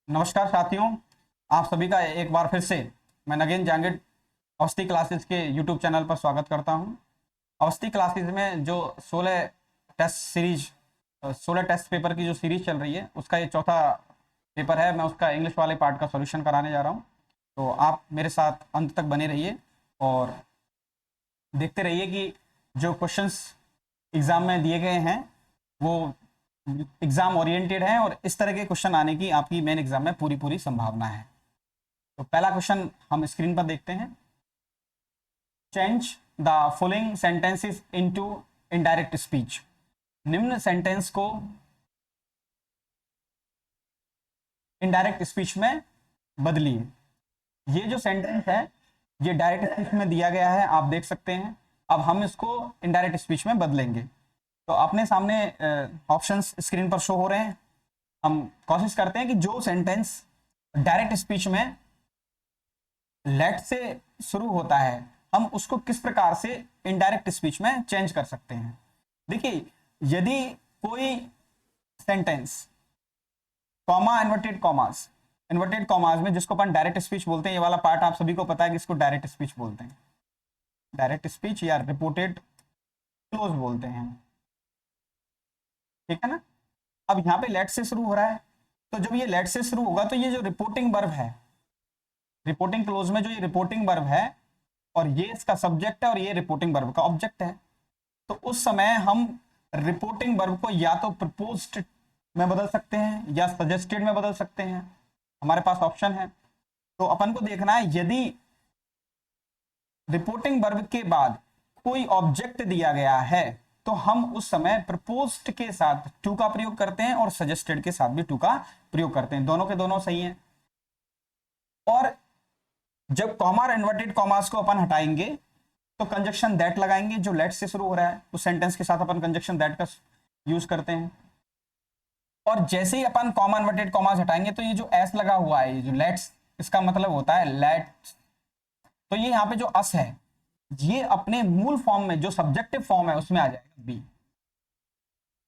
नमस्कार साथियों, आप सभी का एक बार फिर से मैं नगेन जांगिड अवस्थी क्लासेस के यूट्यूब चैनल पर स्वागत करता हूं। अवस्थी क्लासेस में जो 16 टेस्ट पेपर की जो सीरीज चल रही है उसका ये चौथा पेपर है। मैं उसका इंग्लिश वाले पार्ट का सॉल्यूशन कराने जा रहा हूं, तो आप मेरे साथ अंत तक बने रहिए और देखते रहिए कि जो क्वेश्चंस एग्ज़ाम में दिए गए हैं वो एग्ज़ाम ओरिएंटेड हैं और इस तरह के क्वेश्चन आने की आपकी मेन एग्ज़ाम में पूरी पूरी संभावना है। तो पहला क्वेश्चन हम स्क्रीन पर देखते हैं। Change the following sentences into indirect speech. निम्न सेंटेंस को इनडायरेक्ट स्पीच में बदलिए। ये जो सेंटेंस है ये डायरेक्ट स्पीच में दिया गया है, आप देख सकते हैं। अब हम इसको इनडायरेक्ट स्पीच में बदलेंगे। तो अपने सामने ऑप्शंस स्क्रीन पर शो हो रहे हैं। हम कोशिश करते हैं कि जो सेंटेंस डायरेक्ट स्पीच में लेट से शुरू होता है हम उसको किस प्रकार से इनडायरेक्ट स्पीच में चेंज कर सकते हैं। देखिए, यदि कोई सेंटेंस कॉमा इन्वर्टेड कॉमास में, जिसको अपन डायरेक्ट स्पीच बोलते हैं, ये वाला पार्ट आप सभी को पता है कि इसको डायरेक्ट स्पीच बोलते हैं, डायरेक्ट स्पीच या रिपोर्टेड क्लोज बोलते हैं, ठीक है ना। अब यहाँ पे लेट से शुरू हो रहा है, तो जब ये लेट से शुरू होगा तो ये जो रिपोर्टिंग वर्ब है, रिपोर्टिंग क्लोज में जो ये रिपोर्टिंग वर्ब है और ये इसका सब्जेक्ट है और ये रिपोर्टिंग वर्ब का ऑब्जेक्ट है, तो उस समय हम रिपोर्टिंग वर्ब को या तो प्रपोज्ड में बदल सकते हैं या सजेस्टेड में बदल सकते हैं। हमारे पास ऑप्शन है, तो अपन को देखना है यदि रिपोर्टिंग वर्ब के बाद कोई ऑब्जेक्ट दिया गया है तो हम उस समय प्रपोज्ड के साथ टू का प्रयोग करते हैं और सजेस्टेड के साथ भी टू का प्रयोग करते हैं, दोनों के दोनों सही हैं। और जब कॉमा और इन्वर्टेड कॉमास को अपन हटाएंगे तो कंजक्शन दैट लगाएंगे, जो लेट से शुरू हो रहा है उस सेंटेंस के साथ अपन कंजक्शन दैट का यूज करते हैं। और जैसे ही अपन कॉमा इन्वर्टेड कॉमास हटाएंगे तो ये जो एस लगा हुआ है, ये जो लेट्स, इसका मतलब होता है लेट, तो ये यहाँ पे जो अस है ये अपने मूल फॉर्म में, जो सब्जेक्टिव फॉर्म है उसमें आ जाएगा बी।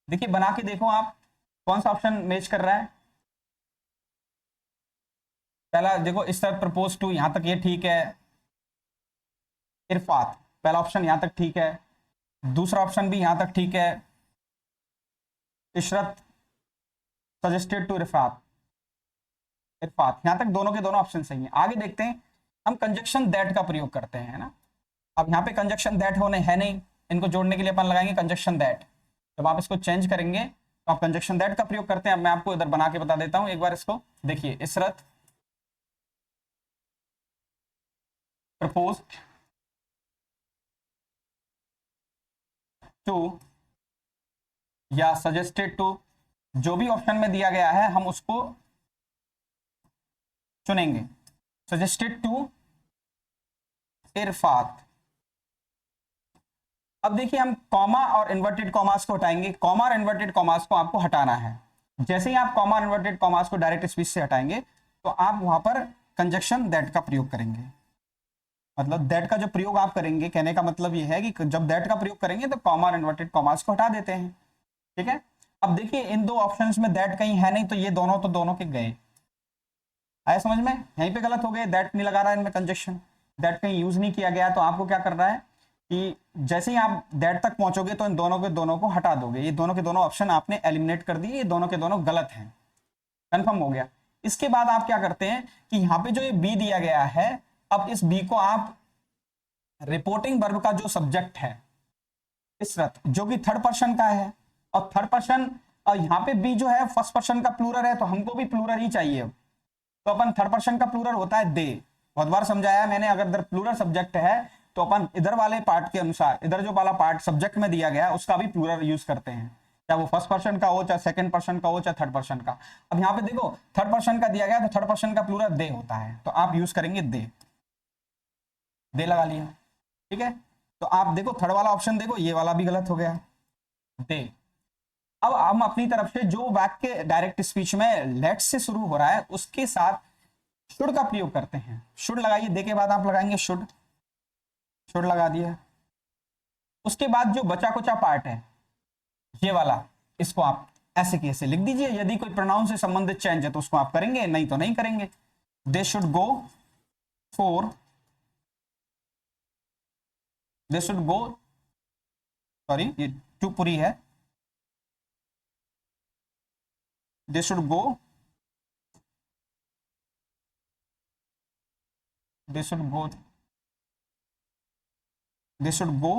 देखिए बना के देखो आप कौन सा ऑप्शन मैच कर रहा है। पहला देखो, इस तरह प्रपोज टू, यहां तक ये ठीक है। इरफात, पहला ऑप्शन यहां तक ठीक है, दूसरा ऑप्शन भी यहां तक ठीक है। इशरत सजेस्टेड टू इरफात, इरफात, यहां तक दोनों के दोनों ऑप्शन सही हैं। आगे देखते हैं, हम कंजक्शन दैट का प्रयोग करते हैं ना। अब यहाँ पे कंजक्शन दैट होने है नहीं, इनको जोड़ने के लिए अपन लगाएंगे कंजक्शन दैट। जब आप इसको चेंज करेंगे तो आप कंजक्शन दैट का प्रयोग करते हैं। अब मैं आपको इधर बना के बता देता हूं एक बार इसको, देखिए इशरत प्रपोज्ड टू या सजेस्टेड टू, जो भी ऑप्शन में दिया गया है हम उसको चुनेंगे। सजेस्टेड टू इरफात। अब देखिए, हम कॉमा और इन्वर्टेड कॉमास को हटाएंगे। कॉमा और इन्वर्टेड कॉमास को आपको हटाना है। जैसे ही आप कॉमा और इन्वर्टेड कॉमास को डायरेक्ट स्पीच से हटाएंगे तो आप वहां पर कंजक्शन दैट का प्रयोग करेंगे। मतलब दैट का जो प्रयोग आप करेंगे, कहने का मतलब ये है कि जब दैट का प्रयोग करेंगे तो कॉमा और इन्वर्टेड कॉमास को हटा देते हैं, ठीक है। अब देखिए, इन दो ऑप्शंस में दैट कहीं है नहीं, तो ये दोनों तो दोनों के गए। आया समझ में? यहीं पे गलत हो गए, दैट नहीं लगा रहा है इनमें कंजक्शन, दैट कहीं यूज नहीं किया गया। तो आपको क्या करना है कि जैसे ही आप दैट तक पहुंचोगे तो इन दोनों के दोनों को हटा दोगे। ये दोनों के दोनों ऑप्शन आपने एलिमिनेट कर दिए, ये दोनों के दोनों गलत हैं, कंफर्म हो गया। इसके बाद आप क्या करते हैं कि यहाँ पे जो ये बी दिया गया है, अब इस बी को आप रिपोर्टिंग वर्ब का जो सब्जेक्ट है इशरत, जो कि थर्ड पर्सन का है, और थर्ड पर्सन, और यहाँ पे बी जो है फर्स्ट पर्सन का प्लूरल है, तो हमको भी प्लूरल ही चाहिए। तो अपन थर्ड पर्सन का प्लूरल होता है दे, बहुत बार समझाया मैंने। अगर इधर प्लूरल सब्जेक्ट है तो अपन इधर वाले पार्ट के अनुसार, इधर जो वाला पार्ट सब्जेक्ट में दिया गया उसका भी प्लूरल यूज करते हैं, चाहे वो फर्स्ट पर्सन का हो, चाहे सेकंड पर्सन का हो, चाहे थर्ड पर्सन का। अब यहाँ पे देखो, थर्ड पर्सन का दिया गया तो थर्ड पर्सन का प्लूरल दे होता है, तो आप यूज करेंगे दे, दे लगा लिया, ठीक है। तो आप देखो थर्ड वाला ऑप्शन देखो, ये वाला भी गलत हो गया, दे। अब हम अपनी तरफ से जो वाक्य डायरेक्ट स्पीच में लेट से शुरू हो रहा है उसके साथ शुड का प्रयोग करते हैं। शुड लगाइए, दे के बाद आप लगाएंगे शुड, शुड लगा दिया। उसके बाद जो बचा कुचा पार्ट है ये वाला, इसको आप ऐसे कैसे लिख दीजिए, यदि कोई प्रोनाउन से संबंधित चेंज है तो उसको आप करेंगे, नहीं तो नहीं करेंगे। They should go for, they should go, sorry ये टू पूरी है, they should go, they should go, they should go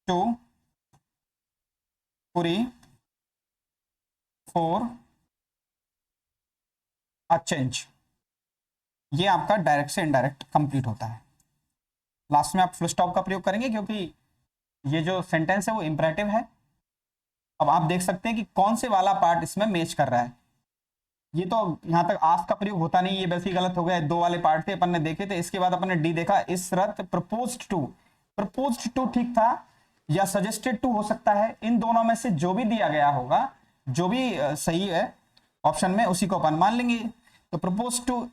to Puri for a change. ये आपका डायरेक्ट से इनडायरेक्ट कंप्लीट होता है। लास्ट में आप फुल स्टॉप का प्रयोग करेंगे क्योंकि ये जो सेंटेंस है वो इंपरेटिव है। अब आप देख सकते हैं कि कौन से वाला पार्ट इसमें मैच कर रहा है। ये तो यहां तक आस्क का प्रयोग होता नहीं, ये वैसे ही गलत हो गया। दो वाले पार्ट थे अपन ने देखे थे, इसके बाद अपन ने डी देखा, इस रथ प्रपोज्ड टू, प्रपोज्ड टू ठीक था या सजेस्टेड टू हो सकता है, इन दोनों में से जो भी दिया गया होगा, जो भी सही है ऑप्शन में, उसी को अपन मान लेंगे। तो प्रपोज टू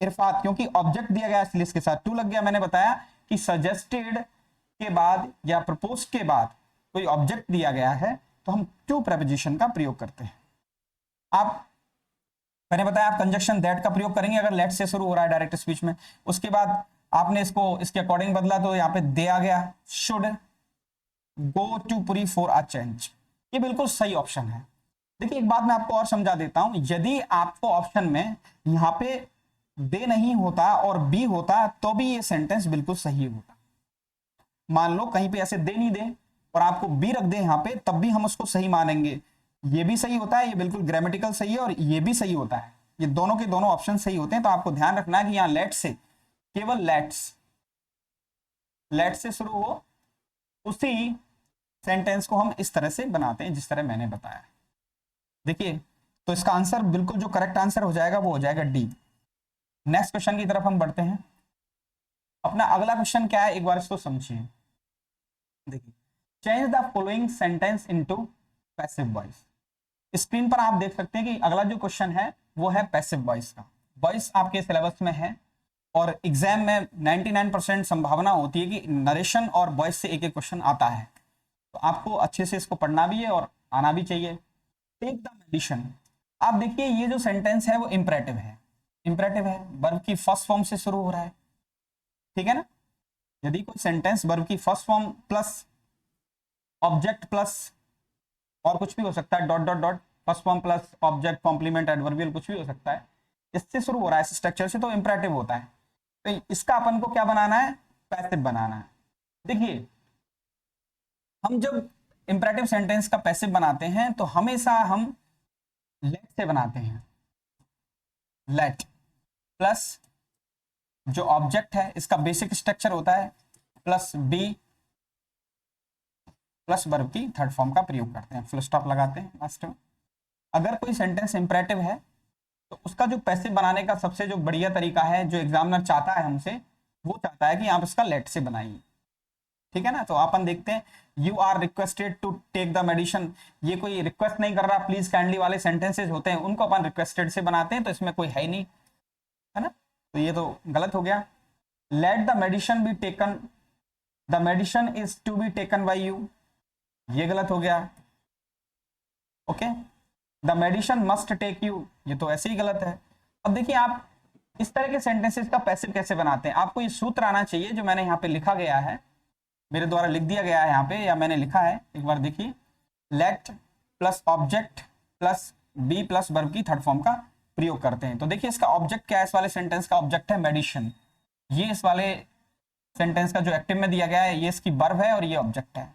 इरफात, क्योंकि ऑब्जेक्ट दिया गया इसलिए इसके साथ टू लग गया। मैंने बताया कि सजेस्टेड के बाद या प्रपोज के बाद कोई ऑब्जेक्ट दिया गया है तो हम टू प्रेपोजिशन का प्रयोग करते हैं। आप, मैंने बताया आप कंजक्शन दैट का प्रयोग करेंगे अगर लेट से शुरू हो रहा है डायरेक्ट स्पीच में। उसके बाद आपने इसको इसके अकॉर्डिंग बदला तो यहाँ पे दे आ गया, should go to Puri for a change. ये बिल्कुल सही ऑप्शन है। देखिए एक बात मैं आपको और समझा देता हूं, यदि आपको ऑप्शन में यहाँ पे दे नहीं होता और बी होता तो भी ये सेंटेंस बिल्कुल सही होता। मान लो कहीं पे ऐसे दे नहीं दे और आपको बी रख दे यहाँ पे, तब भी हम उसको सही मानेंगे। ये भी सही होता है, ये बिल्कुल ग्रामेटिकल सही है, और ये भी सही होता है। ये दोनों के दोनों ऑप्शन सही होते हैं। तो आपको ध्यान रखना है कि यहाँ लेट से, केवल लेट्स, लेट से शुरू हो उसी सेंटेंस को हम इस तरह से बनाते हैं जिस तरह मैंने बताया। देखिए तो इसका आंसर बिल्कुल जो करेक्ट आंसर हो जाएगा वो हो जाएगा डी। नेक्स्ट क्वेश्चन की तरफ हम बढ़ते हैं। अपना अगला क्वेश्चन क्या है, एक बार इसको समझिए। देखिए, change the following sentence into passive voice. Screen पर आप देख सकते हैं कि अगला जो क्वेश्चन है वो है पैसिव वॉइस का। वॉइस आपके सिलेबस में है और एग्जाम में 99% संभावना होती है कि नरेशन और वॉइस से एक एक क्वेश्चन आता है। तो आपको अच्छे से इसको पढ़ना भी है और आना भी चाहिए। Take the medicine. आप देखिए ये जो सेंटेंस है वो इंपरेटिव है, इंपरेटिव है, वर्ब की फर्स्ट फॉर्म से शुरू हो रहा है, ठीक है ना। यदि कोई सेंटेंस वर्ब की first form plus object plus और कुछ भी हो सकता है, dot dot dot, first form plus object complement adverbial कुछ भी हो सकता है, इससे शुरू हो रहा है इस स्ट्रक्चर से, तो इंपरेटिव होता है। तो इसका अपन को क्या बनाना है, पैसिव बनाना है। देखिए हम जब इंपरेटिव सेंटेंस का पैसिव बनाते हैं तो हमेशा हम लेट से बनाते हैं। लेट प्लस जो ऑब्जेक्ट है इसका बेसिक स्ट्रक्चर होता है प्लस बी प्लस वर्ब की थर्ड फॉर्म का प्रयोग करते हैं, फुल स्टॉप लगाते हैं लास्ट में। अगर कोई सेंटेंस इंपरेटिव है तो उसका जो पैसिव बनाने का सबसे जो बढ़िया तरीका है, जो एग्जामिनर चाहता है हमसे, वो चाहता है कि आप इसका लेट से बनाइए, ठीक है ना। तो अपन देखते हैं, you are requested to take the medicine. ये कोई रिक्वेस्ट नहीं कर रहा, प्लीज काइंडली वाले सेंटेंसेस होते हैं उनको अपन रिक्वेस्टेड से बनाते हैं, तो इसमें कोई है ही नहीं, है ना। तो ये तो गलत हो गया। Let the medicine be taken, the medicine is to be taken by you, ये गलत हो गया। Okay, the medicine must take you, ये तो ऐसे ही गलत है। अब देखिए आप इस तरह के सेंटेंसेस का पैसिव कैसे बनाते हैं। आपको ये सूत्र आना चाहिए जो मैंने यहाँ पे लिखा गया है, मेरे द्वारा लिख दिया गया है यहाँ पे, या मैंने लिखा है, एक बार देखिए। Let plus object plus be plus verb की थर्ड फॉर्म का प्रयोग करते हैं। तो देखिए इसका ऑब्जेक्ट क्या है, इस वाले सेंटेंस का ऑब्जेक्ट है मेडिसिन। ये इस वाले सेंटेंस का जो एक्टिव में दिया गया है ये इसकी वर्ब है और ये ऑब्जेक्ट है।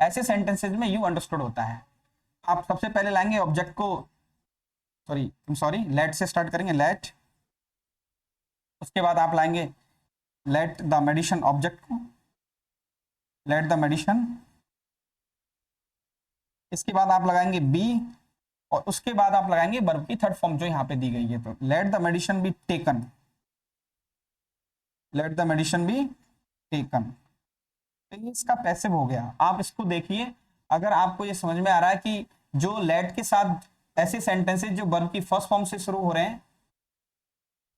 ऐसे सेंटेंसेज में यू अंडरस्टूड होता है। आप सबसे पहले लाएंगे ऑब्जेक्ट को, सॉरी लेट से स्टार्ट करेंगे, लेट, उसके बाद आप लाएंगे लेट द मेडिसिन ऑब्जेक्ट को, लेट द मेडिसिन, इसके बाद आप लगाएंगे बी और उसके बाद आप लगाएंगे वर्ब की थर्ड फॉर्म जो यहाँ पे दी गई है। तो late the medicine be taken, late the medicine be taken, तो ये इसका पैसिव हो गया। आप इसको देखिए, अगर आपको ये समझ में आ रहा है कि जो लेट के साथ ऐसे सेंटेंसेस जो वर्ब की फर्स्ट फॉर्म से शुरू हो रहे हैं,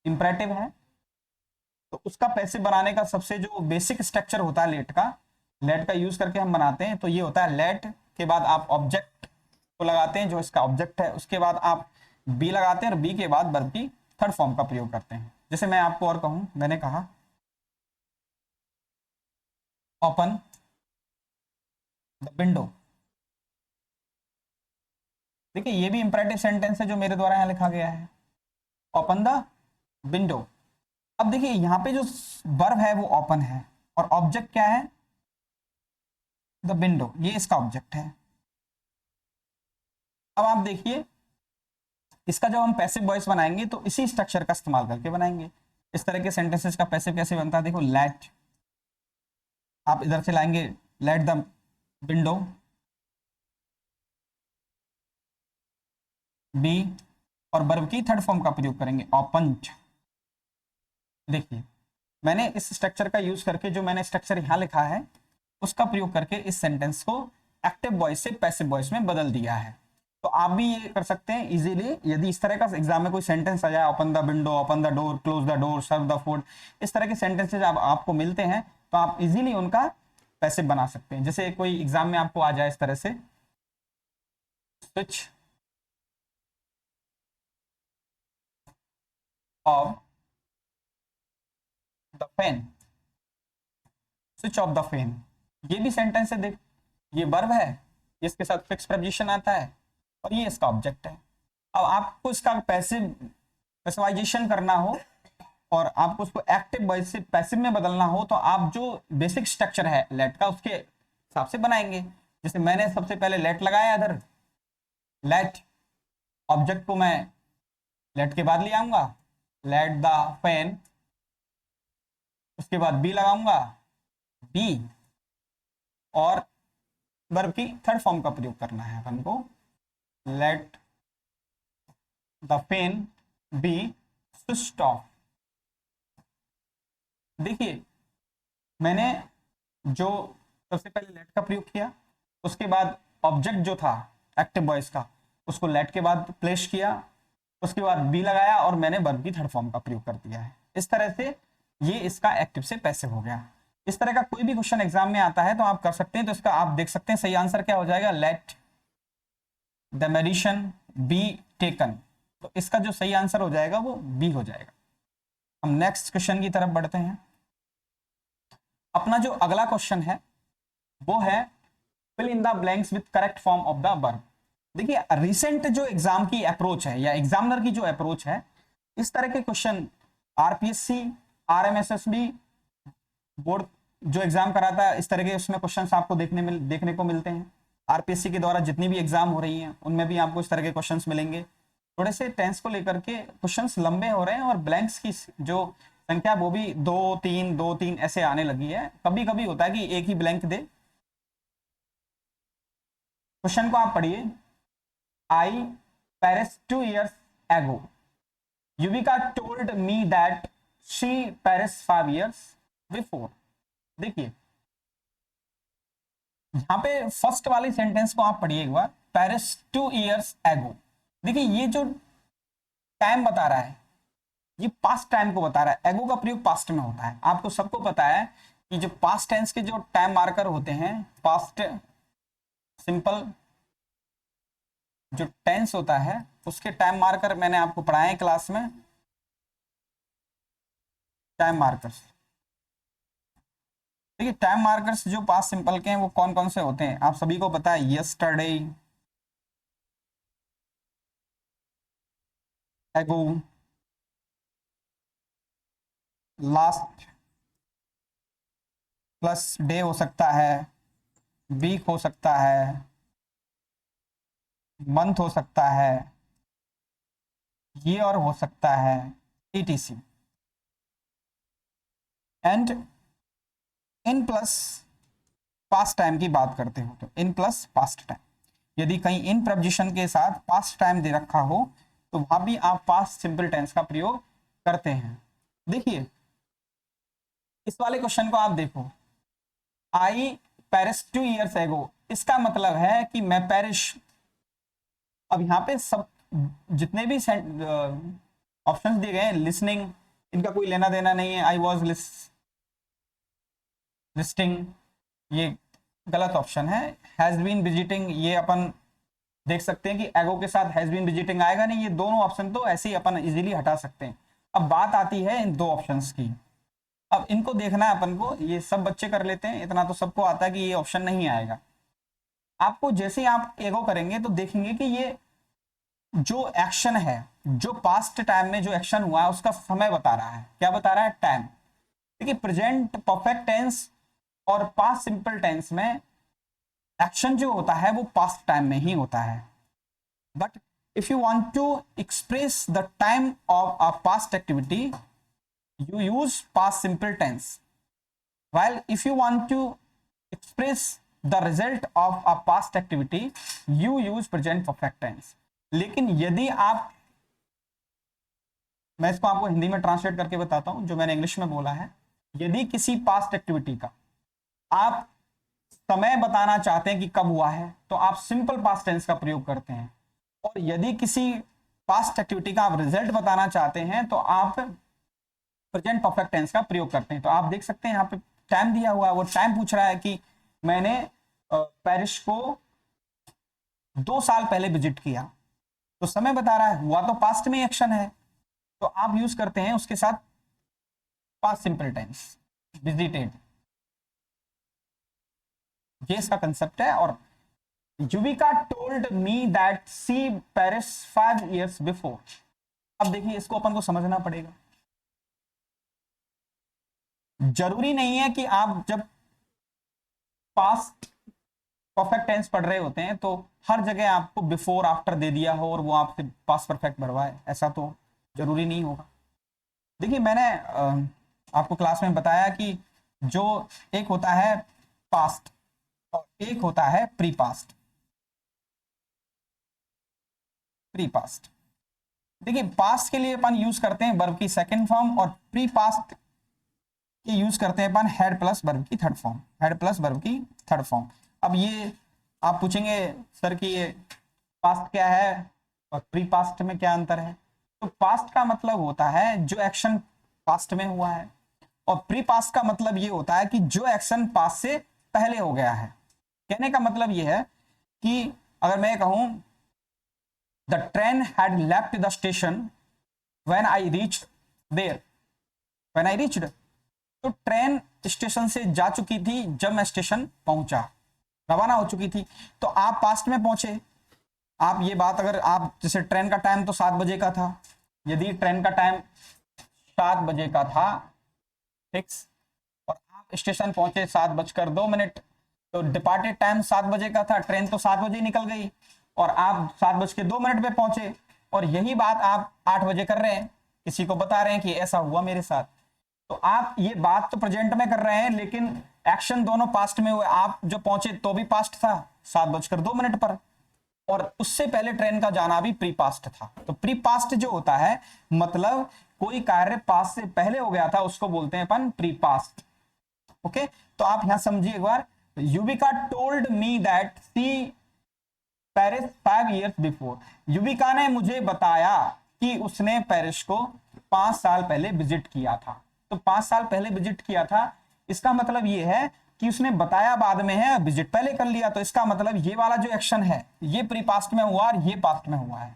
इंपरेटिव है, तो उसका पैसिव बनाने का सबसे जो बेसिक स्ट्रक्चर होता है लेट का यूज करके हम बनाते हैं, तो ये होता है लेट के बाद आप ऑब्जेक्ट को लगाते हैं जो इसका ऑब्जेक्ट है, उसके बाद आप बी लगाते हैं और बी के बाद वर्ब की थर्ड फॉर्म का प्रयोग करते हैं। जैसे मैं आपको और कहूं, मैंने कहा ओपन द विंडो। देखिए ये भी इंपरेटिव सेंटेंस है जो मेरे द्वारा यहां लिखा गया है, ओपन द विंडो। अब देखिए यहाँ पे जो वर्ब है वो ओपन है और ऑब्जेक्ट क्या है, द विंडो, ये इसका ऑब्जेक्ट है। अब आप देखिए इसका जब हम पैसिव वॉइस बनाएंगे तो इसी स्ट्रक्चर का इस्तेमाल करके बनाएंगे। इस तरह के सेंटेंसेस का पैसिव कैसे बनता है, देखो लेट, आप इधर से लाएंगे लेट द विंडो बी और वर्ब की थर्ड फॉर्म का प्रयोग करेंगे ओपन्ड। देखिए मैंने इस स्ट्रक्चर का यूज करके, जो मैंने स्ट्रक्चर यहाँ लिखा है उसका प्रयोग करके इस सेंटेंस को एक्टिव वॉइस से पैसिव वॉइस में बदल दिया है। तो आप भी ये कर सकते हैं इजीली। यदि इस तरह का एग्जाम में कोई सेंटेंस आ जाए, open the window, open the door, close the door, serve the food, इस तरह के सेंटेंसेज आपको मिलते हैं तो आप इजीली उनका पैसिव बना सकते हैं। जैसे कोई एग्जाम में आपको आ जाए इस तरह से, switch off the fan, switch off the fan, ये भी सेंटेंस है। देख ये वर्ब है, इसके साथ फिक्स प्रपोजिशन आता है और ये इसका ऑब्जेक्ट है। अब आपको इसका पैसिवाइजेशन करना हो और आपको उसको एक्टिव वॉइस से पैसिव में बदलना हो तो आप जो बेसिक स्ट्रक्चर है लेट का उसके हिसाब से बनाएंगे। जैसे मैंने सबसे पहले लेट लगाया इधर, लेट ऑब्जेक्ट को मैं लेट के बाद ले आऊंगा, लेट द फैन, उसके बाद बी लगाऊंगा बी और वर्ब की थर्ड फॉर्म का प्रयोग करना है अपन को, let the fan B switched off. देखिए मैंने जो सबसे पहले लेट का प्रयोग किया, उसके बाद ऑब्जेक्ट जो था एक्टिव वॉइस का उसको लेट के बाद प्लेस किया, उसके बाद बी लगाया और मैंने वर्ब की थर्ड फॉर्म का प्रयोग कर दिया है। इस तरह से ये इसका एक्टिव से पैसिव हो गया। इस तरह का कोई भी क्वेश्चन एग्जाम में आता है तो आप कर सकते हैं। तो इसका आप देख सकते हैं सही आंसर क्या हो जाएगा, late the medicine be taken. तो इसका जो सही आंसर हो जाएगा वो बी हो जाएगा। हम नेक्स्ट क्वेश्चन की तरफ बढ़ते हैं। अपना जो अगला क्वेश्चन है वो है fill in the blanks with correct form of the verb. देखिए रिसेंट जो एग्जाम की अप्रोच है या एग्जामिनर की जो अप्रोच है, इस तरह के क्वेश्चन आरपीएससी, आरएमएसएसबी बोर्ड जो एग्जाम कराता है इस तरह के उसमें क्वेश्चंस आपको देखने को मिलते हैं। आरपीएससी के द्वारा जितनी भी एग्जाम हो रही हैं उनमें भी आपको इस तरह के क्वेश्चंस मिलेंगे। थोड़े से टेंस को लेकर के क्वेश्चंस लंबे हो रहे हैं और ब्लैंक्स की जो संख्या वो भी 2 3 ऐसे आने लगी है। कभी कभी होता है कि एक ही ब्लैंक दे। क्वेश्चन को आप पढ़िए, I Paris 2 years ago, Yuvika told me that she Paris 5 years before। देखिए यहाँ पे फर्स्ट वाली सेंटेंस को आप पढ़िए एक बार, पेरिस 2 years ago। देखिए ये जो टाइम बता रहा है ये पास्ट टाइम को बता रहा है। एगो का प्रयोग पास्ट में होता है। आपको सबको पता है कि जो पास्ट टेंस के जो टाइम मार्कर होते हैं, पास्ट सिंपल जो टेंस होता है उसके टाइम मार्कर मैंने आपको पढ़ाए क्लास में, टाइम मार्कर्स। देखिए टाइम मार्कर्स जो पास्ट सिंपल के हैं वो कौन कौन से होते हैं आप सभी को पता है, यस्टरडे, एगो, लास्ट प्लस डे हो सकता है, वीक हो सकता है, मंथ हो सकता है, ईयर हो सकता है, etc। And in plus past time की बात करते हो तो इन प्लस पास्ट टाइम। यदि कहीं इन प्रपोजिशन के साथ पास्ट टाइम दे रखा हो तो वहां भी आप पास्ट सिंपल टेंस का प्रयोग करते हैं। देखिए इस वाले क्वेश्चन को आप देखो, आई पेरिस 2 years ago, इसका मतलब है कि मैं पेरिस। अब यहाँ पे सब जितने भी ऑप्शंस दिए गए हैं, लिसनिंग इनका कोई लेना देना नहीं है, आई वॉज लिस्टिंग ये गलत ऑप्शन है। हैज बीन विजिटिंग ये अपन देख सकते हैं कि एगो के साथ हैज बीन विजिटिंग आएगा नहीं, ये दोनों ऑप्शन तो ऐसे ही अपन इजीली हटा सकते हैं। अब बात आती है इन दो ऑप्शंस की, अब इनको देखना है अपन को, ये सब बच्चे कर लेते हैं, इतना तो सबको आता है कि ये ऑप्शन नहीं आएगा। आपको जैसे ही आप एगो करेंगे तो देखेंगे कि ये जो एक्शन है, जो पास्ट टाइम में जो एक्शन हुआ है उसका समय बता रहा है। क्या बता रहा है? टाइम। देखिए प्रेजेंट परफेक्ट टेंस और पास्ट सिंपल टेंस में एक्शन जो होता है वो पास्ट टाइम में ही होता है। But if you want to express the time of a past activity you use past simple tense, while if you want to express the result of a past activity you use present perfect tense। लेकिन यदि आप, मैं इसको आपको हिंदी में translate करके बताता हूं जो मैंने इंग्लिश में बोला है। यदि किसी पास्ट एक्टिविटी का आप समय बताना चाहते हैं कि कब हुआ है तो आप सिंपल पास्ट टेंस का प्रयोग करते हैं, और यदि किसी पास्ट एक्टिविटी का आप रिजल्ट बताना चाहते हैं तो आप प्रेजेंट परफेक्ट टेंस का प्रयोग करते हैं। तो आप देख सकते हैं यहाँ पे टाइम दिया हुआ है, वो टाइम पूछ रहा है कि मैंने पेरिस को 2 साल पहले विजिट किया, तो समय बता रहा है, हुआ तो पास्ट में एक्शन है, तो आप यूज करते हैं उसके साथ पास्ट सिंपल टेंस, विजिटेड। ये इसका कंसेप्ट है। और Yuvika told me that she Paris 5 years before. अब देखिए इसको अपन को समझना पड़ेगा। जरूरी नहीं है कि आप जब पास्ट परफेक्ट टेंस पढ़ रहे होते हैं तो हर जगह आपको बिफोर आफ्टर दे दिया हो और वो आपसे पास्ट परफेक्ट भरवाए, ऐसा तो जरूरी नहीं होगा। देखिए मैंने आपको क्लास में बताया कि जो एक होता है पास्ट और एक होता है प्री पास्ट। प्री पास्ट देखिए पास्ट के लिए अपन यूज करते हैं वर्ब की सेकंड फॉर्म, और प्री पास्ट के यूज करते हैं अपन हेड प्लस वर्ब की third form, head plus verb की थर्ड फॉर्म। अब ये आप पूछेंगे सर कि ये पास्ट क्या है और प्री पास्ट में क्या अंतर है? तो पास्ट का मतलब होता है जो एक्शन पास्ट में हुआ है, और प्री पास्ट का मतलब ये होता है कि जो एक्शन पास्ट से पहले हो गया है। कहने का मतलब ये है कि अगर मैं कहूं the train had left the station when I reached there, when I reached, तो ट्रेन स्टेशन से जा चुकी थी जब मैं स्टेशन पहुंचा, रवाना हो चुकी थी, तो आप पास्ट में पहुंचे। आप ये बात, अगर आप जैसे ट्रेन का टाइम तो 7 बजे का था, यदि ट्रेन का टाइम 7 बजे का था फिक्स और आप स्टेशन पहुंचे 7:02, तो डिपार्टेड टाइम 7 बजे का था, ट्रेन तो 7 बजे निकल गई और आप 7:02 पे पहुंचे, और यही बात आप 8 बजे कर रहे हैं, किसी को बता रहे हैं कि ऐसा हुआ मेरे साथ। तो आप ये बात तो प्रेजेंट में कर रहे हैं लेकिन एक्शन दोनों पास्ट में हुए। आप जो पहुंचे तो भी पास्ट था 7:02 पर, और उससे पहले ट्रेन का जाना भी प्री पास्ट था। तो प्री पास्ट जो होता है मतलब कोई कार्य पास्ट से पहले हो गया था, उसको बोलते हैं अपन प्री पास्ट। ओके, तो आप यहां समझिए एक बार, Yuvika told me that she Paris 5 years before. Yuvika ने मुझे बताया कि उसने पेरिस को 5 साल पहले विजिट किया था। तो 5 साल पहले विजिट किया था, इसका मतलब ये है कि उसने बताया बाद में है, विजिट पहले कर लिया, तो इसका मतलब ये वाला जो एक्शन है ये प्री पास्ट में हुआ और ये पास्ट में हुआ है।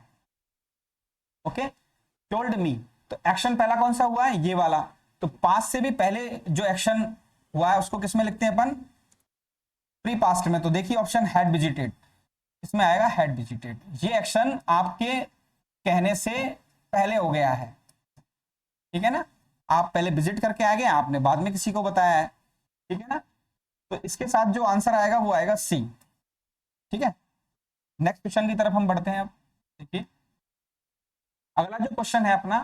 ओके, टोल्ड मी, तो एक्शन पहला कौन सा हुआ है? ये वाला। तो पास्ट से भी पहले जो एक्शन हुआ है उसको किस में लिखते हैं अपन? प्री पास्ट में। तो देखिए ऑप्शन हैड विजिटेड, इसमें आएगा हैड विजिटेड। ये एक्शन आपके कहने से पहले हो गया है, ठीक है ना, आप पहले विजिट करके आ गए, आपने बाद में किसी को बताया है, ठीक है ना। तो इसके साथ जो आंसर आएगा वो आएगा सी, ठीक है। नेक्स्ट क्वेश्चन की तरफ हम बढ़ते हैं। अब देखिए अगला जो क्वेश्चन है अपना,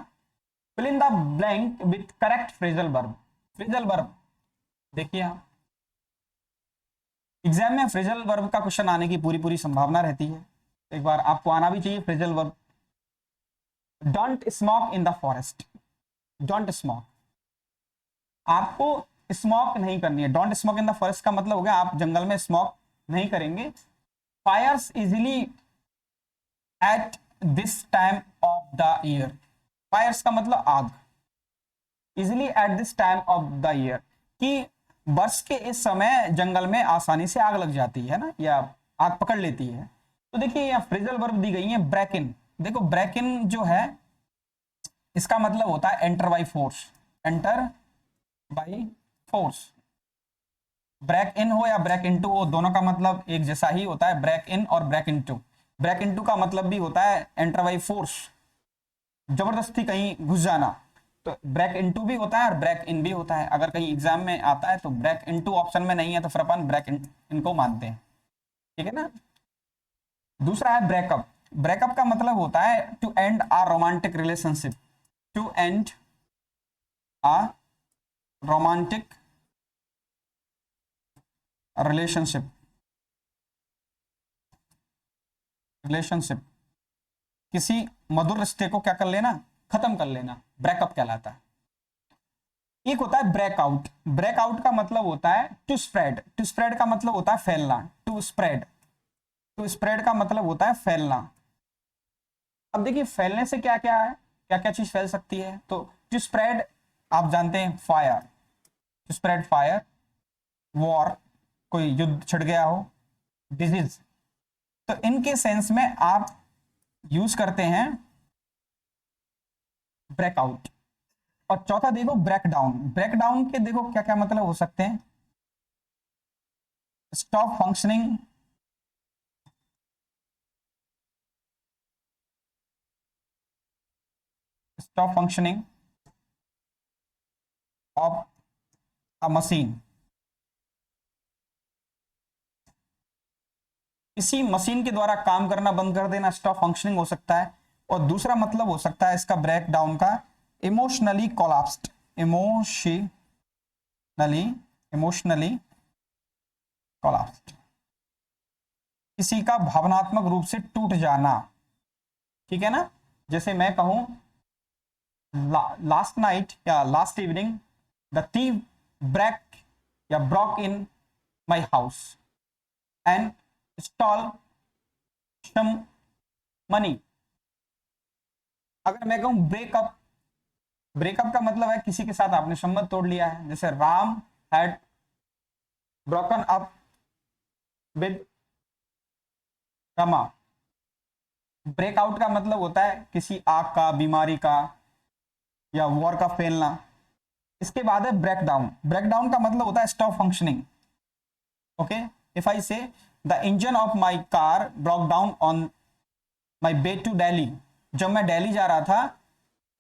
fill in the blank with correct phrasal verb. Phrasal verb देखिए, आप एग्जाम में फ्रेजल वर्ब का क्वेश्चन आने की पूरी संभावना रहती है, एक बार आपको आना भी चाहिए phrasal verb. Don't smoke in the forest, don't smoke, आपको स्मोक नहीं करनी है। Don't smoke in the forest का मतलब हो गया आप जंगल में स्मोक नहीं करेंगे। Fires easily at this time of the year, fires का मतलब आग, easily at this time of the year, कि वर्ष के इस समय जंगल में आसानी से आग लग जाती है ना, या आग पकड़ लेती है। तो देखिए यहाँ फ्रेजल वर्ब दी गई है ब्रेक इन। देखो ब्रेक इन जो है इसका मतलब होता है enter by force, enter by force. Break in हो या ब्रेक इनटू हो, दोनों का मतलब एक जैसा ही होता है, ब्रेक इन और ब्रेक इनटू। ब्रेक इनटू का मतलब भी होता है एंटर बाई फोर्स, जबरदस्ती कहीं घुस जाना। तो ब्रेक इनटू भी होता है और ब्रेक इन भी होता है। अगर कहीं एग्जाम में आता है तो ब्रेक इनटू ऑप्शन में नहीं है तो फिर अपन ब्रेक इनको मानते हैं, ठीक है ना। दूसरा है ब्रेकअप। ब्रेकअप का मतलब होता है to end a romantic relationship, to end a romantic relationship, relationship किसी मधुर रिश्ते को क्या कर लेना, खत्म कर लेना, ब्रेकअप कहलाता है। एक होता है ब्रेकआउट। ब्रेकआउट का मतलब होता है टू स्प्रेड। टू स्प्रेड का मतलब होता है फैलना, टू स्प्रेड। टू स्प्रेड का मतलब होता है फैलना। अब देखिए फैलने से क्या क्या है, क्या क्या चीज फैल सकती है। तो टू स्प्रेड आप जानते हैं fire, to spread fire, war कोई युद्ध छिड़ गया हो, डिजीज। तो इनके सेंस में आप यूज करते हैं ब्रेकआउट। और चौथा देखो ब्रेकडाउन। ब्रेकडाउन के देखो क्या क्या मतलब हो सकते हैं, stop functioning, stop functioning of a machine. किसी मशीन के द्वारा काम करना बंद कर देना स्टॉप फंक्शनिंग हो सकता है। और दूसरा मतलब हो सकता है इसका ब्रेकडाउन का emotionally collapsed, emotionally, emotionally collapsed, किसी का भावनात्मक रूप से टूट जाना, ठीक है ना। जैसे मैं कहूं लास्ट नाइट या last evening the thief break या broke in my house and stole some money. अगर मैं कहूं ब्रेकअप, ब्रेकअप का मतलब है किसी के साथ आपने संबंध तोड़ लिया है, जैसे Ram had broken up with Rama. Breakout का मतलब होता है किसी आग का, बीमारी का या वॉर का फैलना। इसके बाद है ब्रेकडाउन। ब्रेकडाउन का मतलब होता है stop functioning. Okay, if I say the engine of my car broke down on my way to Delhi. जब मैं दिल्ली जा रहा था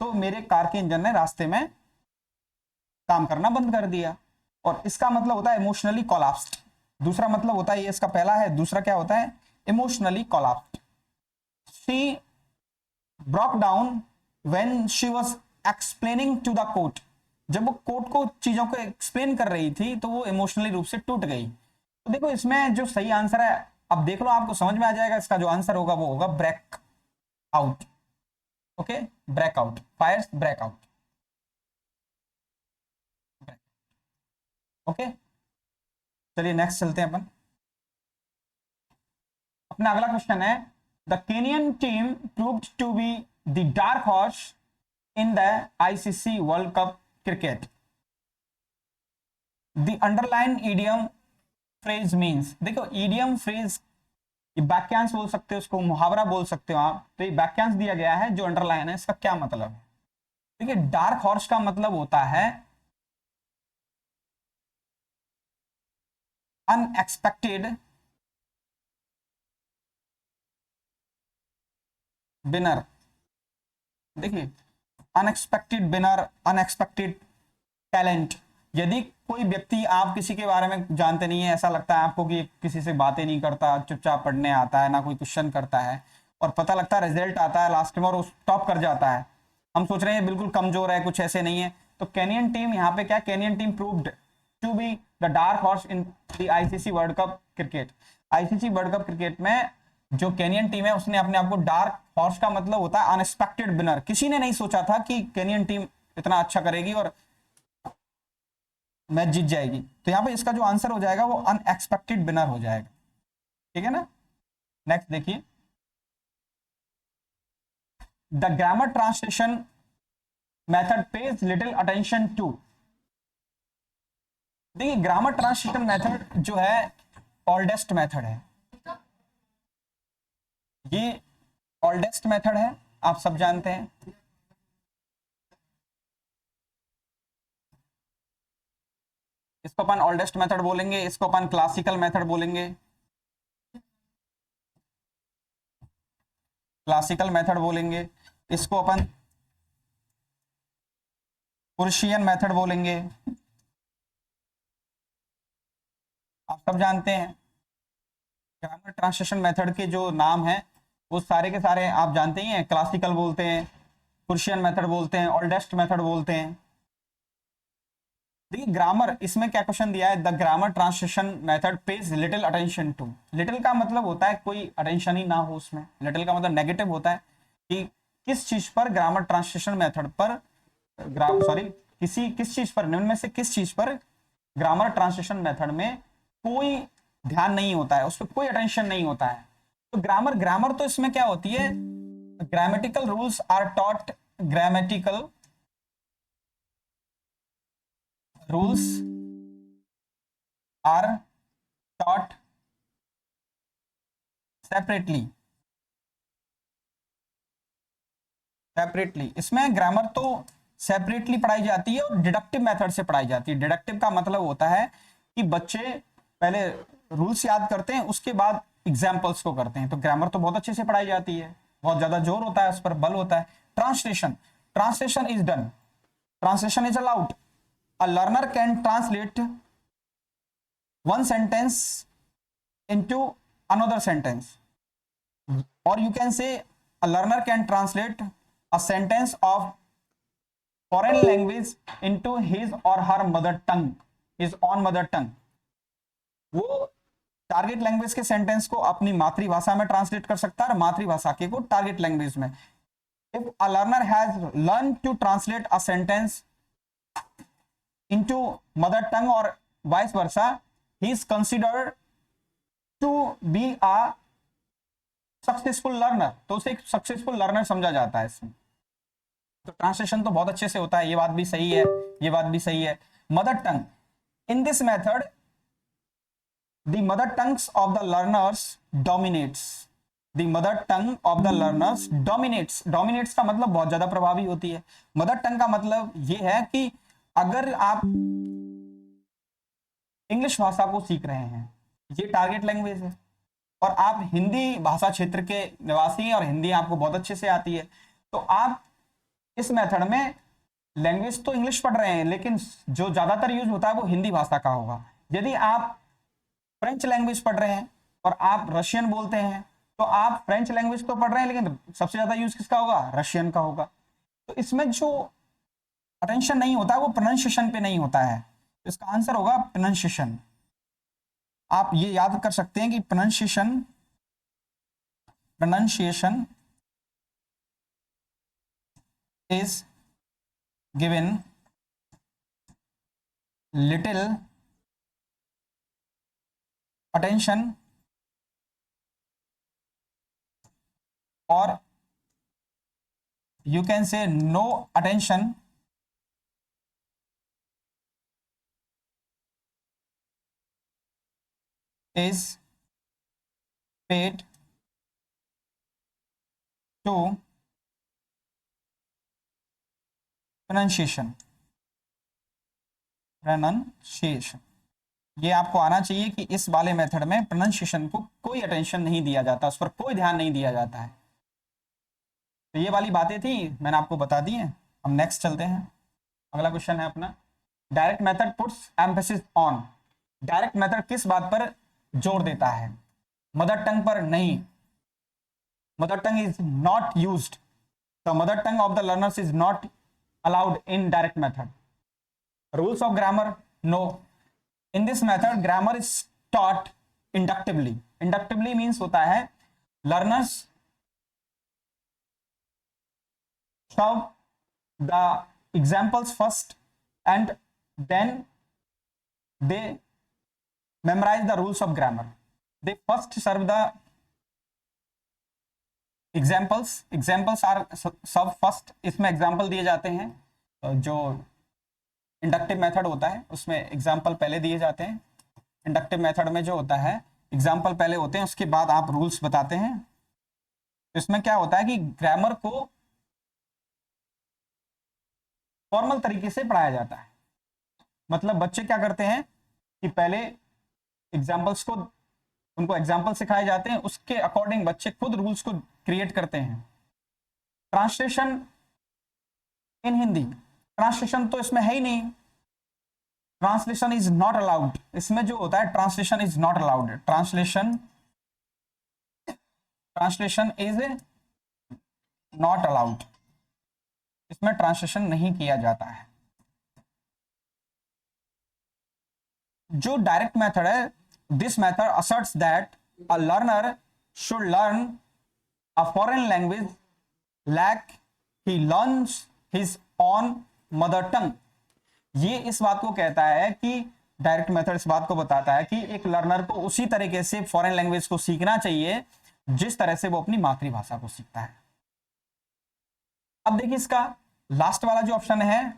तो मेरे कार के इंजन ने रास्ते में काम करना बंद कर दिया। और इसका मतलब होता है इमोशनली कोलैप्स्ड। दूसरा मतलब होता है, ये इसका पहला है, दूसरा क्या होता है, emotionally collapsed. She broke down when she was explaining to the court. जब वो कोर्ट को चीजों को एक्सप्लेन कर रही थी तो वो इमोशनली रूप से टूट गई। तो देखो इसमें जो सही आंसर है, अब देख लो आपको समझ में आ जाएगा, इसका जो आंसर होगा वो होगा break out. Okay, breakout, fires breakout. Okay, चलिए नेक्स्ट चलते हैं अपन। अपना अगला क्वेश्चन है the Kenyan team proved to be the dark horse in the ICC World Cup cricket. The underline idiom phrase means. देखो ईडियम फ्रेज ये वाक्यांश बोल सकते हो, उसको मुहावरा बोल सकते हो आप। तो ये वाक्यांश दिया गया है जो अंडरलाइन है, इसका क्या मतलब है। देखिए डार्क हॉर्स का मतलब होता है अनएक्सपेक्टेड विनर। देखिए अनएक्सपेक्टेड विनर, अनएक्सपेक्टेड टैलेंट। यदि कोई व्यक्ति, आप किसी के बारे में जानते नहीं है, ऐसा लगता है आपको कि किसी से बातें नहीं करता, चुपचाप पढ़ने आता है, ना कोई क्वेश्चन करता है, और पता लगता है रिजल्ट आता है लास्ट में और उस टॉप कर जाता है, हम सोच रहे हैं बिल्कुल कमजोर है, कुछ ऐसे नहीं है। तो केनियन टीम यहाँ पे क्या, Kenyan team proved to be the dark horse in the ICC World Cup cricket. ICC World Cup cricket में जो केनियन टीम है उसने अपने आप को, डार्क हॉर्स का मतलब होता है अनएक्सपेक्टेड विनर। किसी ने नहीं सोचा था कि केनियन टीम इतना अच्छा करेगी और मैच जीत जाएगी। तो यहाँ पे इसका जो आंसर हो जाएगा वो अनएक्सपेक्टेड विनर हो जाएगा, ठीक है ना। नेक्स्ट देखिए, the grammar translation method pays little attention to. देखिए ग्रामर ट्रांसलेशन मेथड जो है ओल्डेस्ट मेथड है, ये ओल्डेस्ट मेथड है, आप सब जानते हैं। इसको अपन ओल्डेस्ट मेथड बोलेंगे, इसको अपन क्लासिकल मेथड बोलेंगे, क्लासिकल मेथड बोलेंगे, इसको अपन पर्शियन मेथड बोलेंगे। आप सब जानते हैं ग्रामर ट्रांसलेशन मेथड के जो नाम हैं वो सारे के सारे आप जानते ही हैं, क्लासिकल बोलते हैं, पर्शियन मेथड बोलते हैं, ओल्डेस्ट मेथड बोलते हैं। देखिए ग्रामर, इसमें क्या क्वेश्चन दिया है, the grammar translation method pays little attention to. Little का मतलब होता है कोई अटेंशन ही ना हो उसमें, लिटिल का मतलब नेगेटिव होता है कि किस चीज पर ग्रामर ट्रांसलेशन मेथड पर किस चीज पर, निम्न में से किस चीज पर ग्रामर ट्रांसलेशन मेथड में कोई ध्यान नहीं होता है, उस पर कोई अटेंशन नहीं होता है। तो ग्रामर तो इसमें क्या होती है, grammatical rules are taught, grammatical rules are taught separately. इसमें ग्रामर तो सेपरेटली पढ़ाई जाती है और डिडक्टिव मेथड से पढ़ाई जाती है। डिडक्टिव का मतलब होता है कि बच्चे पहले रूल्स याद करते हैं, उसके बाद एग्जाम्पल्स को करते हैं। तो ग्रामर तो बहुत अच्छे से पढ़ाई जाती है, बहुत ज्यादा जोर होता है उस पर, बल होता है। Translation is done, translation is allowed. A learner can translate one sentence into another sentence, और you can say a learner can translate a sentence of foreign language into his or her mother tongue, his own mother tongue। वो target language के sentence को अपनी मातृभाषा में translate कर सकता है और मातृभाषा के को टारगेट लैंग्वेज में। If a learner has learn to translate a sentence into mother tongue और vice versa, he is considered to be a successful learner. तो उसे एक सक्सेसफुल लर्नर समझा जाता है इसमें। तो ट्रांसलेशन तो बहुत अच्छे से होता है, ये बात भी सही है, ये बात भी सही है। Mother tongue, in this method the mother tongues of the learners dominates, the mother tongue of the learners dominates. Dominates का मतलब बहुत ज्यादा प्रभावी होती है। मदर टंग का मतलब ये है कि अगर आप इंग्लिश भाषा को सीख रहे हैं, ये टारगेट लैंग्वेज है, और आप हिंदी भाषा क्षेत्र के निवासी हैं और हिंदी आपको बहुत अच्छे से आती है, तो आप इस मेथड में लैंग्वेज तो इंग्लिश पढ़ रहे हैं, लेकिन जो ज्यादातर यूज होता है वो हिंदी भाषा का होगा। यदि आप फ्रेंच लैंग्वेज पढ़ रहे हैं और आप रशियन बोलते हैं, तो आप फ्रेंच लैंग्वेज तो पढ़ रहे हैं, लेकिन सबसे ज्यादा यूज किसका होगा, रशियन का होगा। तो इसमें जो अटेंशन नहीं होता है वो प्रोनाउंसिएशन पे नहीं होता है। तो इसका आंसर होगा प्रोनाउंसिएशन। आप ये याद कर सकते हैं कि pronunciation is given little attention or you can say no attention is paid to pronunciation। ये आपको आना चाहिए कि इस वाले मेथड में प्रोनाउंसिएशन को कोई अटेंशन नहीं दिया जाता, उस पर कोई ध्यान नहीं दिया जाता है। तो ये वाली बातें थी, मैंने आपको बता दी है। हम नेक्स्ट चलते हैं। अगला क्वेश्चन है अपना, direct method puts emphasis on. Direct method किस बात पर जोर देता है, मदर टंग पर नहीं। Mother tongue is not used, the mother tongue of the learners is not allowed in direct method. Rules of grammar, no. In this method grammar is taught inductively. Inductively means होता है learners shove the examples first and then they memorize the rules of grammar। they first serve the examples are served first। इसमें example दिए जाते हैं जो inductive method होता है, उसमें एग्जाम्पल पहले दिए जाते हैं। इंडक्टिव मेथड में जो होता है एग्जाम्पल पहले होते हैं, उसके बाद आप रूल्स बताते हैं। इसमें क्या होता है कि ग्रामर को फॉर्मल तरीके से पढ़ाया जाता है। मतलब बच्चे क्या करते हैं कि पहले एग्जाम्पल्स को, उनको एग्जाम्पल सिखाए जाते हैं, उसके अकॉर्डिंग बच्चे खुद रूल्स को क्रिएट करते हैं। ट्रांसलेशन इन हिंदी, ट्रांसलेशन तो इसमें है ही नहीं, ट्रांसलेशन इज नॉट अलाउड। इसमें जो होता है translation is not allowed, translation is not allowed, इसमें ट्रांसलेशन नहीं किया जाता है। जो डायरेक्ट मेथड है, this method asserts that a learner should learn a foreign language like he learns his on mother tongue. ये इस बात को कहता है कि डायरेक्ट मेथड इस बात को बताता है कि एक लर्नर को उसी तरीके से फॉरेन लैंग्वेज को सीखना चाहिए जिस तरह से वो अपनी मातृभाषा को सीखता है। अब देखिए इसका लास्ट वाला जो ऑप्शन है,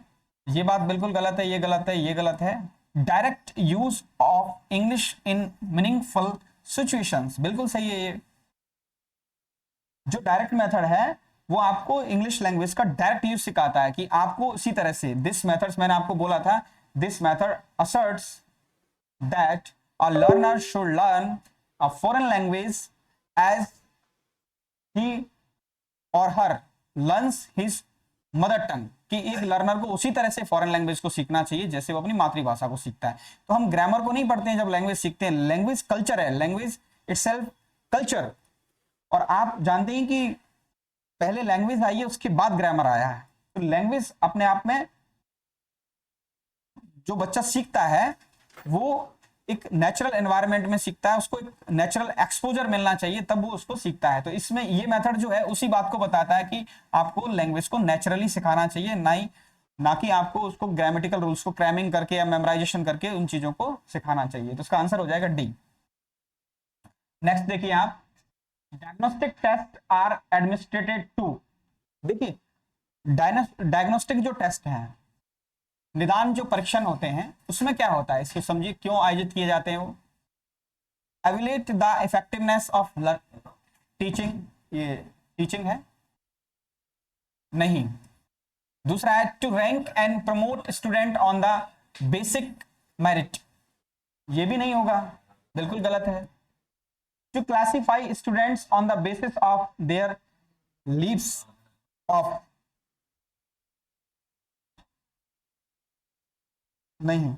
ये बात बिल्कुल गलत है, ये गलत है, ये गलत है। Direct use of English in meaningful situations, बिल्कुल सही है ये। जो डायरेक्ट मेथड है वो आपको इंग्लिश लैंग्वेज का डायरेक्ट यूज सिखाता है कि आपको इसी तरह से, दिस मेथड्स मैंने आपको बोला था, this method asserts that a learner should learn a foreign language as he और her learns his mother tongue, कि एक लर्नर को उसी तरह से फॉरेन लैंग्वेज को सीखना चाहिए जैसे वो अपनी मातृभाषा को सीखता है। तो हम ग्रामर को नहीं पढ़ते हैं जब लैंग्वेज सीखते हैं, लैंग्वेज कल्चर है, लैंग्वेज इटसेल्फ कल्चर। और आप जानते हैं कि पहले लैंग्वेज आई है उसके बाद ग्रामर आया है। तो लैंग्वेज अपने आप में जो बच्चा सीखता है वो एक नेचुरल एनवायरनमेंट में सीखता है, उसको एक नेचुरल एक्सपोजर मिलना चाहिए तब वो उसको सीखता है। तो इसमें ये मेथड जो है उसी बात को बताता है कि आपको लैंग्वेज को नेचुरली सिखाना चाहिए, ना कि आपको उसको ग्रामेटिकल रूल्स को क्रैमिंग करके या मेमोराइजेशन करके उन चीजों को सिखाना चाहिए। तो इसका आंसर हो जाएगा डी। नेक्स्ट देखिए आप, diagnostic test are administered to. देखिए डायग्नोस्टिक जो टेस्ट हैं, निदान जो परीक्षण होते हैं, उसमें क्या होता है इसको समझिए, क्यों आयोजित किए जाते हैं वो। Evaluate the effectiveness of teaching, ये टीचिंग है नहीं। दूसरा है to rank and promote student on the basic merit, ये भी नहीं होगा, बिल्कुल गलत है। To classify students on the basis of their leaves of, नहीं,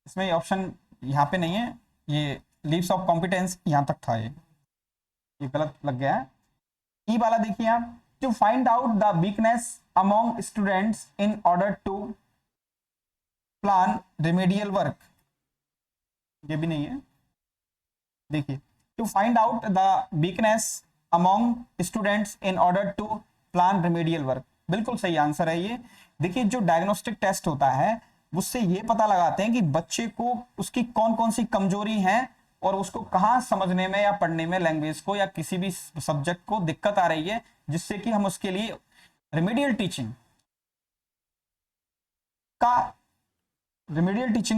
इसमें ये ऑप्शन यहाँ पे नहीं है, ये लीव्स ऑफ कॉम्पिटेंस यहाँ तक था, ये गलत लग गया है। ई वाला देखिए आप, to find out the weakness among students in order to plan remedial work, ये भी नहीं है। देखिए to find out the weakness among students in order to plan remedial work, बिल्कुल सही आंसर है ये। देखिए जो डायग्नोस्टिक टेस्ट होता है उससे ये पता लगाते हैं कि बच्चे को उसकी कौन कौन सी कमजोरी है और उसको कहाँ समझने में या पढ़ने में लैंग्वेज को या किसी भी सब्जेक्ट को दिक्कत आ रही है, जिससे कि हम उसके लिए रिमेडियल टीचिंग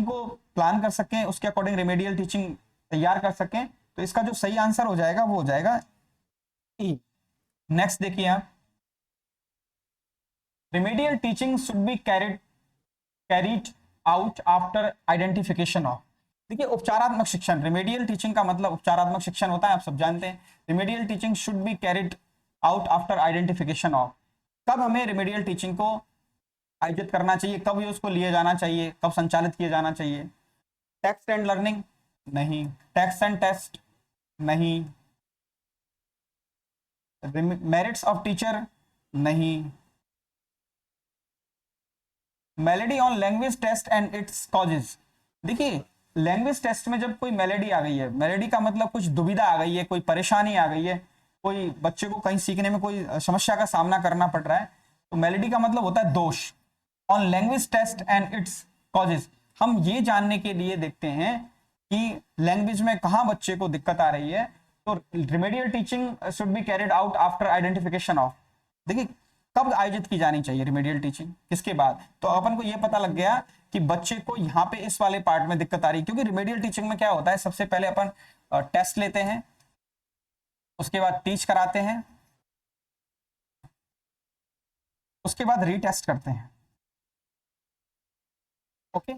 को प्लान कर सकें, उसके अकॉर्डिंग रिमेडियल टीचिंग तैयार कर सकें। तो इसका जो सही आंसर हो जाएगा वो हो जाएगा ई। नेक्स्ट देखिए आप, remedial teaching should be carried out after identification of. देखिए उपचारात्मक शिक्षण, रिमेडियल टीचिंग का मतलब उपचारात्मक शिक्षण होता है, आप सब जानते हैं। Remedial teaching should be carried out after identification of, कब हमें रिमेडियल टीचिंग को आयोजित करना चाहिए, कब ये उसको लिए जाना चाहिए, कब संचालित किया जाना चाहिए। टेक्स्ट एंड लर्निंग नहीं, टेक्स्ट एंड टेस्ट नहीं, मेरिट्स ऑफ टीचर नहीं, malady on language test and its causes. देखिए लैंग्वेज टेस्ट में जब कोई मेलेडी आ गई है, मेलेडी का मतलब कुछ दुविधा आ गई है, कोई परेशानी आ गई है, कोई बच्चे को कहीं सीखने में कोई समस्या का सामना करना पड़ रहा है, तो मेलेडी का मतलब होता है दोष। On language test and its causes, हम ये जानने के लिए देखते हैं कि लैंग्वेज में कहाँ बच्चे को दिक्कत आ रही है। तो remedial teaching should be carried out after identification of. देखिए कब आयोजित की जानी चाहिए रिमेडियल टीचिंग, किसके बाद? तो अपन को ये पता लग गया कि बच्चे को यहाँ पे इस वाले पार्ट में दिक्कत आ रही है, क्योंकि रिमेडियल टीचिंग में क्या होता है, सबसे पहले अपन टेस्ट लेते हैं, उसके बाद टीच कराते हैं, उसके बाद रीटेस्ट करते हैं। ओके,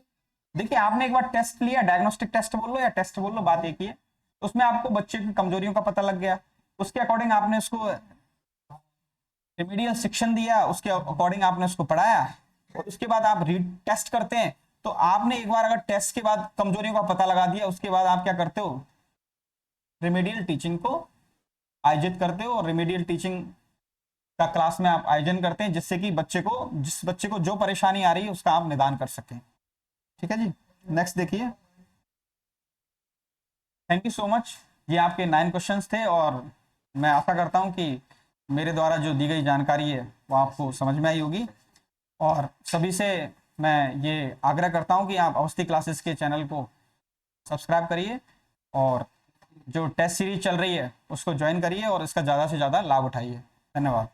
देखिए आपने एक बार टेस्ट लिया, डायग्नोस्टिक टेस्ट बोल लो या टेस्ट बोल लो, बात एक ही है। उसमें आपको बच्चे की कमजोरियों का पता लग गया, उसके अकॉर्डिंग आपने उसको रिमेडियल शिक्षण दिया, उसके अकॉर्डिंग आपने उसको पढ़ाया, और उसके बाद आप रीटेस्ट करते हैं। तो आपने एक बार अगर टेस्ट के बाद कमजोरियों का पता लगा दिया, उसके बाद आप क्या करते हो, रिमेडियल टीचिंग को आयोजित करते हो, और रिमेडियल टीचिंग का क्लास में आप आयोजन करते हैं, जिससे कि जिस बच्चे को जो परेशानी आ रही है उसका आप निदान कर सकें। ठीक है जी, नेक्स्ट देखिए। Thank you so much. ये आपके 9 क्वेश्चंस थे, और मैं आशा करता हूं कि मेरे द्वारा जो दी गई जानकारी है वो आपको समझ में आई होगी। और सभी से मैं ये आग्रह करता हूं कि आप अवस्थी क्लासेस के चैनल को सब्सक्राइब करिए, और जो टेस्ट सीरीज चल रही है उसको ज्वाइन करिए, और इसका ज़्यादा से ज़्यादा लाभ उठाइए। धन्यवाद।